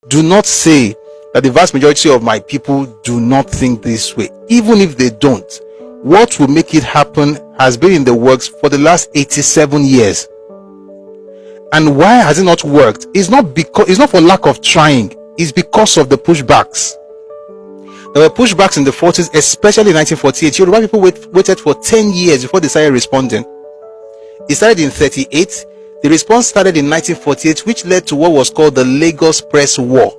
Do not say that the vast majority of my people do not think this way. Even if they don't, what will make it happen has been in the works for the last 87 years. And why has it not worked? It's not for lack of trying. It's because of the pushbacks. There were pushbacks in the 40s, especially in 1948. Yoruba people waited for 10 years before they started responding. It started in 38. The response started in 1948, which led to what was called the Lagos Press War.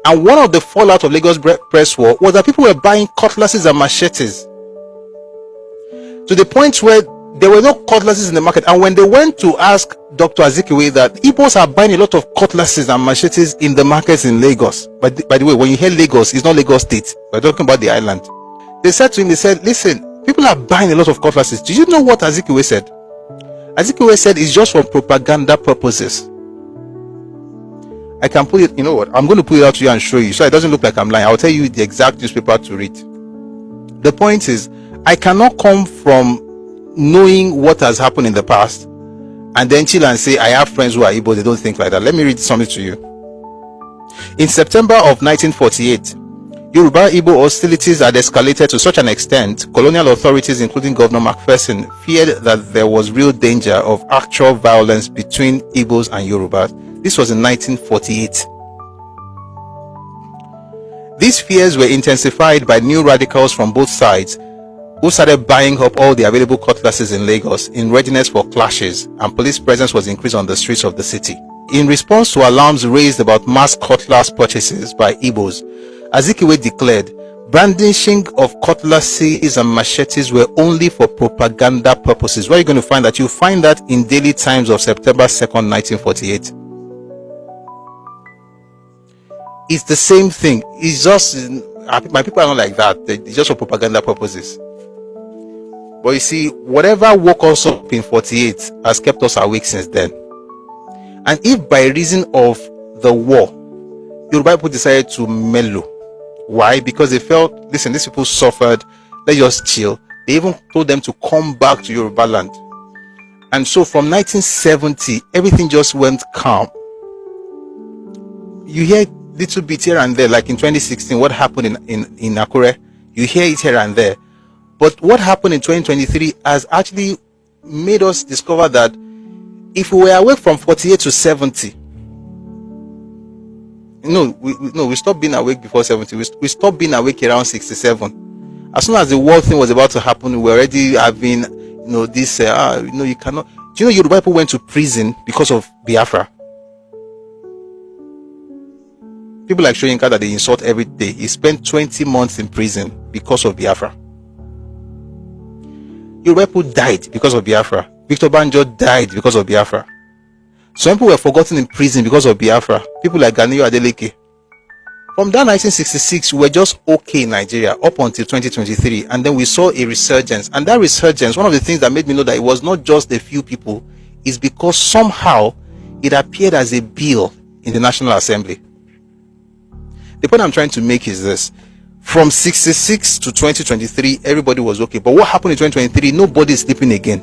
And one of the fallout of Lagos Press War was that people were buying cutlasses and machetes, to the point where there were no cutlasses in the market. And when they went to ask Dr. Azikiwe that Igbos are buying a lot of cutlasses and machetes in the markets in Lagos, but by the way, when you hear Lagos, it's not Lagos State, we're talking about the island. They said to him, listen, people are buying a lot of cutlasses. Do you know what Azikiwe said? Azikiwe said it's just for propaganda purposes. I can put it, you know what, I'm going to put it out to you and show you, so it doesn't look like I'm lying. I'll tell you the exact newspaper to read. The point is, I cannot come from knowing what has happened in the past and then chill and say I have friends who are Igbo, they don't think like that. Let me read something to you. In September of 1948, Yoruba Igbo hostilities had escalated to such an extent, colonial authorities, including Governor Macpherson, feared that there was real danger of actual violence between Igbos and Yorubas. This was in 1948. These fears were intensified by new radicals from both sides, who started buying up all the available cutlasses in Lagos in readiness for clashes, and police presence was increased on the streets of the city. In response to alarms raised about mass cutlass purchases by Igbos, Azikiwe declared brandishing of cutlasses and machetes were only for propaganda purposes. Where are you going to find that? You find that in Daily Times of September 2nd, 1948. It's the same thing. It's just, my people are not like that. It's just for propaganda purposes. But you see, whatever woke us up in 48 has kept us awake since then. And if by reason of the war, Yoruba people decided to mellow. Why? Because they felt, listen, these people suffered, let's just chill. They even told them to come back to Yoruba land. And so from 1970, everything just went calm. You hear little bit here and there, like in 2016, what happened in Akure, you hear it here and there. But what happened in 2023 has actually made us discover that if we were awake from 48 to 70, we stopped being awake before 70. We stopped being awake around 67. As soon as the world thing was about to happen, we were already having, this, you cannot. Do you know Yoruba people went to prison because of Biafra? People like Shoyinka that they insult every day. He spent 20 months in prison because of Biafra. Yoruba people died because of Biafra. Victor Banjo died because of Biafra. Some people were forgotten in prison because of Biafra. People like Ganiyo Adeleke. From that 1966, we were just okay in Nigeria up until 2023. And then we saw a resurgence. And that resurgence, one of the things that made me know that it was not just a few people, is because somehow it appeared as a bill in the National Assembly. The point I'm trying to make is this. From 66 to 2023, everybody was okay. But what happened in 2023? Nobody is sleeping again.